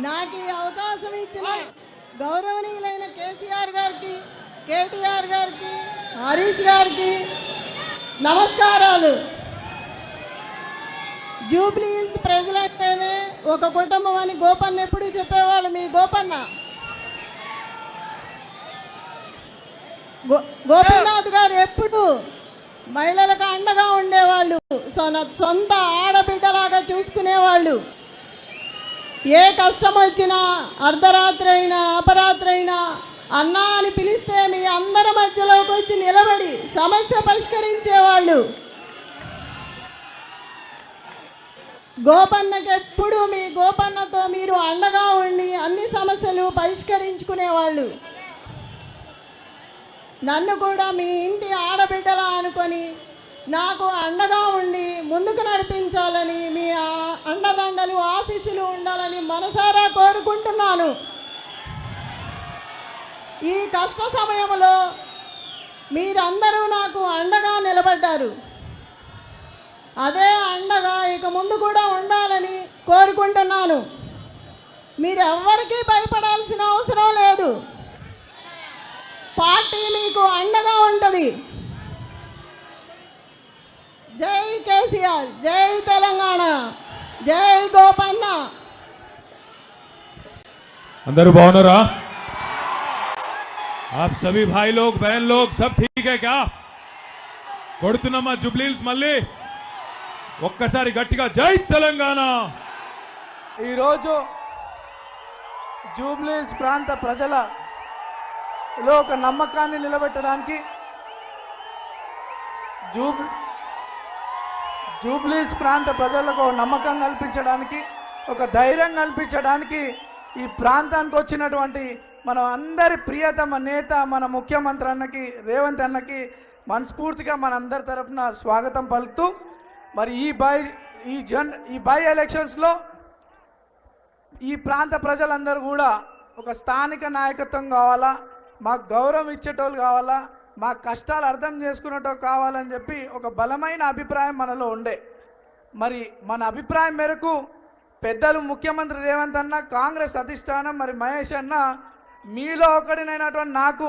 నాకు ఈ అవకాశం ఇచ్చిన గౌరవనీయులైన కేసీఆర్ గారికి, కేటీఆర్ గారికి, హరీష్ గారికి నమస్కారాలు. జూబ్లీ హిల్స్ ప్రజలంటేనే ఒక కుటుంబం అని గోపన్న ఎప్పుడు చెప్పేవాళ్ళు. మీ గోపన్న గోపీనాథ్ గారు ఎప్పుడు మహిళలకు అండగా ఉండేవాళ్ళు, సొంత ఆడబిడ్డలాగా చూసుకునేవాళ్ళు. ఏ కష్టం వచ్చినా అర్ధరాత్రి అయినా అపరాత్రి అయినా అన్నా అని పిలిస్తే మీ అందరి మధ్యలోకి వచ్చి నిలబడి సమస్య పరిష్కరించేవాళ్ళు. గోపన్నకి ఎప్పుడు మీ గోపన్నతో మీరు అండగా ఉండి అన్ని సమస్యలు పరిష్కరించుకునేవాళ్ళు. నన్ను కూడా మీ ఇంటి ఆడబిడ్డలా అనుకొని నాకు అండగా ఉండి ముందుకు నడిపించాలని, మీ అండదండలు ఆశీస్సులు ఉండాలని మనసారా కోరుకుంటున్నాను. ఈ కష్ట సమయంలో మీరందరూ నాకు అండగా నిలబడ్డారు. అదే అండగా ఇక ముందు కూడా ఉండాలని కోరుకుంటున్నాను. మీరు ఎవ్వరికీ భయపడాల్సిన అవసరం లేదు. పార్టీ మీకు అండగా ఉంటుంది. జై కేసీఆర్, జై తెలంగాణ, జై గోపన్న. అందరూ బాగున్నారా? आप सभी भाई लोग बहन लोग सब ठीक है क्या? కొడుతున్నామా జూబ్లీ హిల్స్ మళ్ళీ ఒక్కసారి గట్టిగా జై తెలంగాణ. ఈరోజు జూబ్లీ హిల్స్ ప్రాంత ప్రజలలో ఒక నమ్మకాన్ని నిలబెట్టడానికి, జూబ్లీ హిల్స్ ప్రాంత ప్రజలకు ఒక నమ్మకం కల్పించడానికి, ఒక ధైర్యం కల్పించడానికి ఈ ప్రాంతానికి వచ్చినటువంటి మనం అందరి ప్రియతమ నేత మన ముఖ్యమంత్రి అన్నకి, రేవంత్ అన్నకి మనస్ఫూర్తిగా మన అందరి తరఫున స్వాగతం పలుకుతూ, మరి ఈ బై ఎలక్షన్స్లో ఈ ప్రాంత ప్రజలందరూ కూడా ఒక స్థానిక నాయకత్వం కావాలా, మాకు గౌరవం ఇచ్చేటోళ్ళు కావాలా, మా కష్టాలు అర్థం చేసుకునేటోళ్ళు కావాలని చెప్పి ఒక బలమైన అభిప్రాయం మనలో ఉండే. మరి మన అభిప్రాయం మేరకు పెద్దలు ముఖ్యమంత్రి రేవంత్ అన్న, కాంగ్రెస్ అధిష్టానం, మరి మహేష్ అన్న, మీలో ఒకడినైనటువంటి నాకు,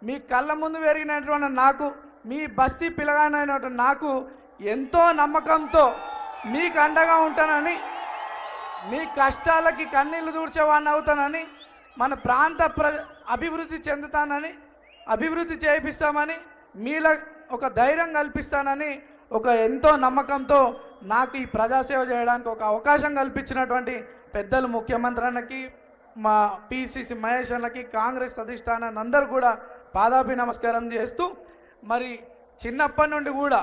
మీ కళ్ళ ముందు పెరిగినటువంటి నాకు, మీ బస్తీ పిల్లగానైనటువంటి నాకు ఎంతో నమ్మకంతో మీకు అండగా ఉంటానని, మీ కష్టాలకి కన్నీళ్లు దూర్చేవాడిని అవుతానని, మన ప్రాంత అభివృద్ధి చెందుతానని, అభివృద్ధి చేయిస్తామని, మీలో ఒక ధైర్యం కల్పిస్తానని ఒక ఎంతో నమ్మకంతో నాకు ఈ ప్రజాసేవ చేయడానికి ఒక అవకాశం కల్పించినటువంటి పెద్దలు ముఖ్యమంత్రి అన్నకి, మా పిసిసి మహేష్ అన్నకి, కాంగ్రెస్ అధిష్టానాన్ని అందరూ కూడా పాదాభి నమస్కారం చేస్తూ, మరి చిన్నప్పటి నుండి కూడా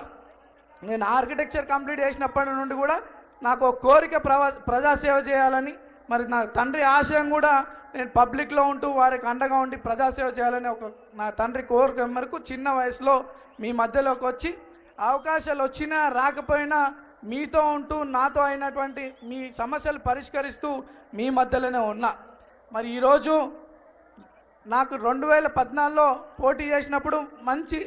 నేను ఆర్కిటెక్చర్ కంప్లీట్ చేసినప్పటి నుండి కూడా నాకు ఒక కోరిక ప్రజాసేవ చేయాలని, మరి నా తండ్రి ఆశయం కూడా నేను పబ్లిక్లో ఉంటూ వారికి అండగా ఉండి ప్రజాసేవ చేయాలని ఒక నా తండ్రి కోరిక మేరకు చిన్న వయసులో మీ మధ్యలోకి వచ్చి అవకాశాలు వచ్చినా రాకపోయినా మీతో ఉంటూ నాతో అయినటువంటి మీ సమస్యలు పరిష్కరిస్తూ మీ మధ్యలోనే ఉన్నా. మరి ఈరోజు నాకు 2014లో పోటీ చేసినప్పుడు మంచి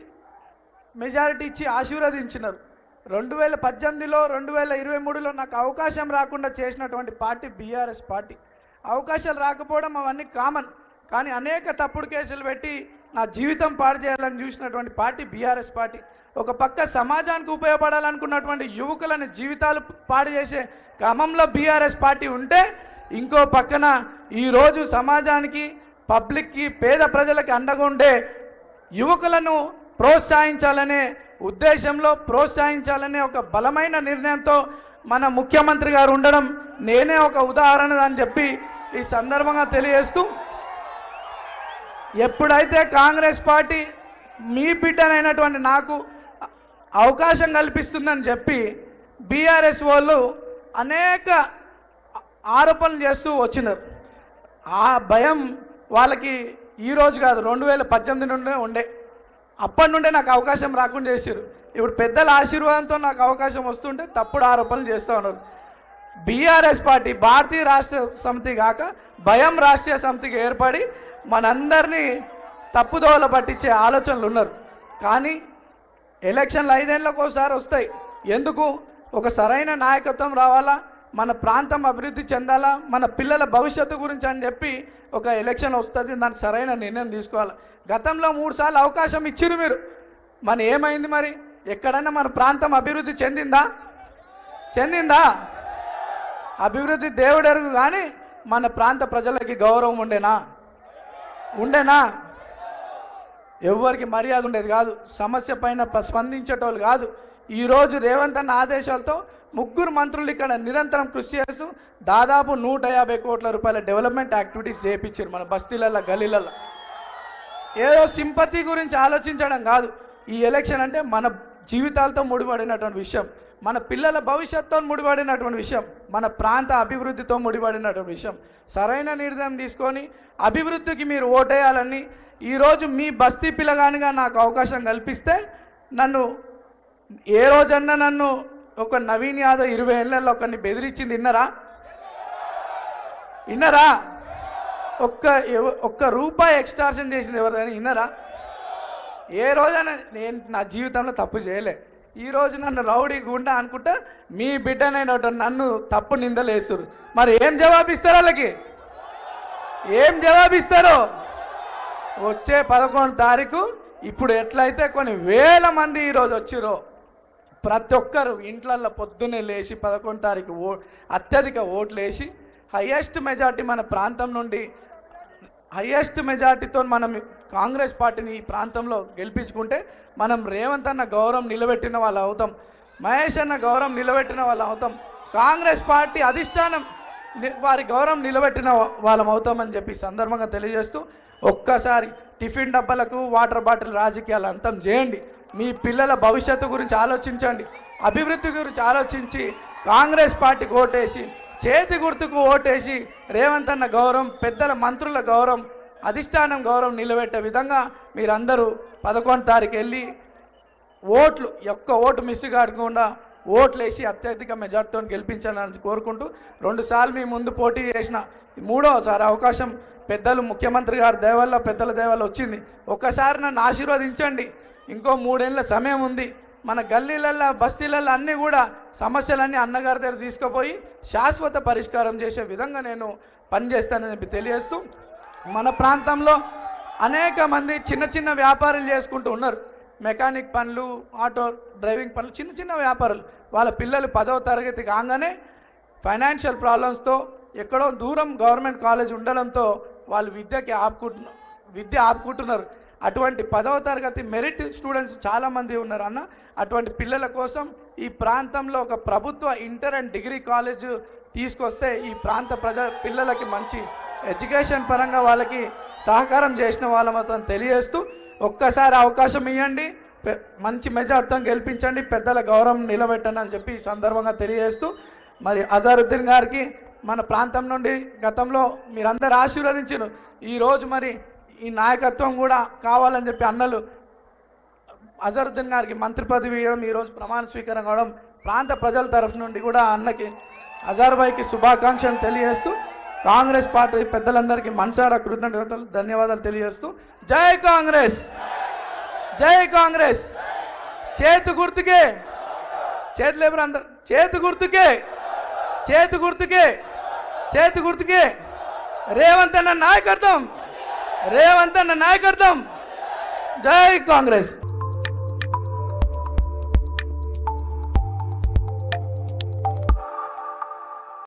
మెజారిటీ ఇచ్చి ఆశీర్వదించినారు. 2018లో 2023లో నాకు అవకాశం రాకుండా చేసినటువంటి పార్టీ బీఆర్ఎస్ పార్టీ. అవకాశాలు రాకపోవడం అవన్నీ కామన్, కానీ అనేక తప్పుడు కేసులు పెట్టి నా జీవితం పాడు చేయాలని చూసినటువంటి పార్టీ బీఆర్ఎస్ పార్టీ. ఒక పక్క సమాజానికి ఉపయోగపడాలనుకున్నటువంటి యువకులని జీవితాలు పాడు చేసే క్రమంలో బీఆర్ఎస్ పార్టీ ఉంటే, ఇంకో పక్కన ఈరోజు సమాజానికి, పబ్లిక్కి, పేద ప్రజలకి అండగా ఉండే యువకులను ప్రోత్సహించాలనే ఉద్దేశంలో, ప్రోత్సహించాలనే ఒక బలమైన నిర్ణయంతో మన ముఖ్యమంత్రి గారు ఉండడం నేనే ఒక ఉదాహరణ అని చెప్పి ఈ సందర్భంగా తెలియజేస్తూ, ఎప్పుడైతే కాంగ్రెస్ పార్టీ మీ బిడ్డనైనటువంటి నాకు అవకాశం కల్పిస్తుందని చెప్పి బీఆర్ఎస్ వాళ్ళు అనేక ఆరోపణలు చేస్తూ వచ్చినారు. ఆ భయం వాళ్ళకి ఈరోజు కాదు, 2018 నుండే ఉండే. అప్పటి నుండే నాకు అవకాశం రాకుండా చేశారు. ఇప్పుడు పెద్దల ఆశీర్వాదంతో నాకు అవకాశం వస్తుంటే తప్పుడు ఆరోపణలు చేస్తూ ఉన్నారు. బీఆర్ఎస్ పార్టీ భారతీయ రాష్ట్ర సమితి కాక భయం రాష్ట్రీయ సమితికి ఏర్పడి మనందరినీ తప్పుదోవల పట్టించే ఆలోచనలు ఉన్నారు. కానీ ఎలక్షన్లు 5 ఏళ్ళకు ఒకసారి వస్తాయి. ఎందుకు? ఒక సరైన నాయకత్వం రావాలా, మన ప్రాంతం అభివృద్ధి చెందాలా, మన పిల్లల భవిష్యత్తు గురించి అని చెప్పి ఒక ఎలక్షన్ వస్తుంది, దానికి సరైన నిర్ణయం తీసుకోవాలి. గతంలో 3 సార్లు అవకాశం ఇచ్చిరు మీరు, మన ఏమైంది మరి? ఎక్కడైనా మన ప్రాంతం అభివృద్ధి చెందిందా? అభివృద్ధి దేవుడెరుగు, కానీ మన ప్రాంత ప్రజలకి గౌరవం ఉండేనా? ఎవరికి మర్యాద ఉండేది కాదు, సమస్య పైన స్పందించేటోళ్ళు కాదు. ఈరోజు రేవంత్ అన్న ఆదేశాలతో 3 మంత్రులు ఇక్కడ నిరంతరం కృషి చేస్తూ దాదాపు 150 కోట్ల రూపాయల డెవలప్మెంట్ యాక్టివిటీస్ చేయించారు మన బస్తీలలో, గల్లీలలో. ఏదో సింపతి గురించి ఆలోచించడం కాదు. ఈ ఎలక్షన్ అంటే మన జీవితాలతో ముడిపడినటువంటి విషయం, మన పిల్లల భవిష్యత్తుతో ముడిపడినటువంటి విషయం, మన ప్రాంత అభివృద్ధితో ముడిపడినటువంటి విషయం. సరైన నిర్ణయం తీసుకొని అభివృద్ధికి మీరు ఓటేయాలని ఈరోజు మీ బస్తీ పిల్లగానిగా నాకు అవకాశం కల్పిస్తే, నన్ను ఏ రోజన్నా నన్ను ఒక నవీన్ యాదవ్ 20 ఏళ్లలో ఒకరిని బెదిరించింది విన్నరా? ఒక్క రూపాయి ఎక్స్టార్షన్ చేసింది ఎవరైనా విన్నరా? ఏ రోజైనా నేను నా జీవితంలో తప్పు చేయలే. ఈ రోజు నన్ను రౌడీ గుండా అనుకుంటా మీ బిడ్డనైనా నన్ను తప్పు నిందలేస్తారు. మరి ఏం జవాబిస్తారు వాళ్ళకి? ఏం జవాబిస్తారు? వచ్చే 11 తారీఖు ఇప్పుడు ఎట్లయితే కొన్ని వేల మంది ఈరోజు వచ్చిరో, ప్రతి ఒక్కరు ఇంట్లల్లో పొద్దున్నే లేచి 11 తారీఖు అత్యధిక ఓట్లు వేసి హైయెస్ట్ మెజార్టీ మన ప్రాంతం నుండి హైయెస్ట్ మెజార్టీతో మనం కాంగ్రెస్ పార్టీని ఈ ప్రాంతంలో గెలిపించుకుంటే మనం రేవంత్ అన్న గౌరవం నిలబెట్టిన వాళ్ళు అవుతాం, మహేష్ అన్న గౌరవం నిలబెట్టిన వాళ్ళు అవుతాం, కాంగ్రెస్ పార్టీ అధిష్టానం వారి గౌరవం నిలబెట్టిన వాళ్ళం అవుతామని చెప్పి సందర్భంగా తెలియజేస్తూ, ఒక్కసారి టిఫిన్ డబ్బాలకు వాటర్ బాటిల్ రాజకీయాలు అంతం చేయండి. మీ పిల్లల భవిష్యత్తు గురించి ఆలోచించండి, అభివృద్ధి గురించి ఆలోచించి కాంగ్రెస్ పార్టీకి ఓటేసి, చేతి గుర్తుకు ఓటేసి రేవంత్ అన్న గౌరవం, పెద్దల మంత్రుల గౌరవం, అధిష్టానం గౌరవం నిలబెట్టే విధంగా మీరందరూ 11 తారీఖు వెళ్ళి ఓట్లు ఒక్క ఓటు మిస్ కాకుండా ఓట్లేసి అత్యధిక మెజార్టీతో గెలిపించాలని కోరుకుంటూ, 2 సార్లు మీ ముందు పోటీ చేసిన 3వసారి అవకాశం పెద్దలు ముఖ్యమంత్రి గారి దయవల్ల, పెద్దల దయవల్ల వచ్చింది. ఒక్కసారి నన్ను ఆశీర్వదించండి. ఇంకో 3 ఏళ్ళ సమయం ఉంది. మన గల్లీలల్లో, బస్తీలల్లో అన్నీ కూడా సమస్యలన్నీ అన్నగారి దగ్గర తీసుకుపోయి శాశ్వత పరిష్కారం చేసే విధంగా నేను పనిచేస్తానని చెప్పి తెలియజేస్తూ, మన ప్రాంతంలో అనేక మంది చిన్న చిన్న వ్యాపారాలు చేసుకుంటూ ఉన్నారు. మెకానిక్ పనులు, ఆటో డ్రైవింగ్ పనులు, చిన్న చిన్న వ్యాపారాలు. వాళ్ళ పిల్లలు 10వ తరగతి కాగానే ఫైనాన్షియల్ ప్రాబ్లమ్స్తో ఎక్కడో దూరం గవర్నమెంట్ కాలేజ్ ఉండడంతో వాళ్ళు విద్య ఆపుకుంటున్నారు. అటువంటి 10వ తరగతి మెరిట్ స్టూడెంట్స్ చాలామంది ఉన్నారు అన్న. అటువంటి పిల్లల కోసం ఈ ప్రాంతంలో ఒక ప్రభుత్వ ఇంటర్ అండ్ డిగ్రీ కాలేజ్ తీసుకొస్తే ఈ ప్రాంత పిల్లలకి మంచి ఎడ్యుకేషన్ పరంగా వాళ్ళకి సహకారం చేసిన వాళ్ళతో తెలియజేస్తూ, ఒక్కసారి అవకాశం ఇవ్వండి, మంచి మెజార్టీతో గెలిపించండి, పెద్దల గౌరవం నిలబెట్టండి అని చెప్పి ఈ సందర్భంగా తెలియజేస్తూ, మరి అజారుద్దీన్ గారికి మన ప్రాంతం నుండి గతంలో మీరందరూ ఆశీర్వదించారు. ఈరోజు మరి ఈ నాయకత్వం కూడా కావాలని చెప్పి అన్నలు అజరుద్దీన్ గారికి మంత్రి పదవి ఇవ్వడం, ఈరోజు ప్రమాణ స్వీకారం కావడం, ప్రాంత ప్రజల తరఫు నుండి కూడా అన్నకి అజార్ భాయ్కి శుభాకాంక్షలు తెలియజేస్తూ, కాంగ్రెస్ పార్టీ పెద్దలందరికీ మనసారా కృతజ్ఞతలు, ధన్యవాదాలు తెలియజేస్తూ, జై కాంగ్రెస్, జై కాంగ్రెస్. చేతు గుర్తుకే, చేతులు ఎవరు అందరు, చేతు గుర్తుకే, చేతు గుర్తుకే, చేతు గుర్తుకే. రేవంత్ అన్న నాయకత్వం, రేవంత్ అన్న నాయకత్వం. జై కాంగ్రెస్.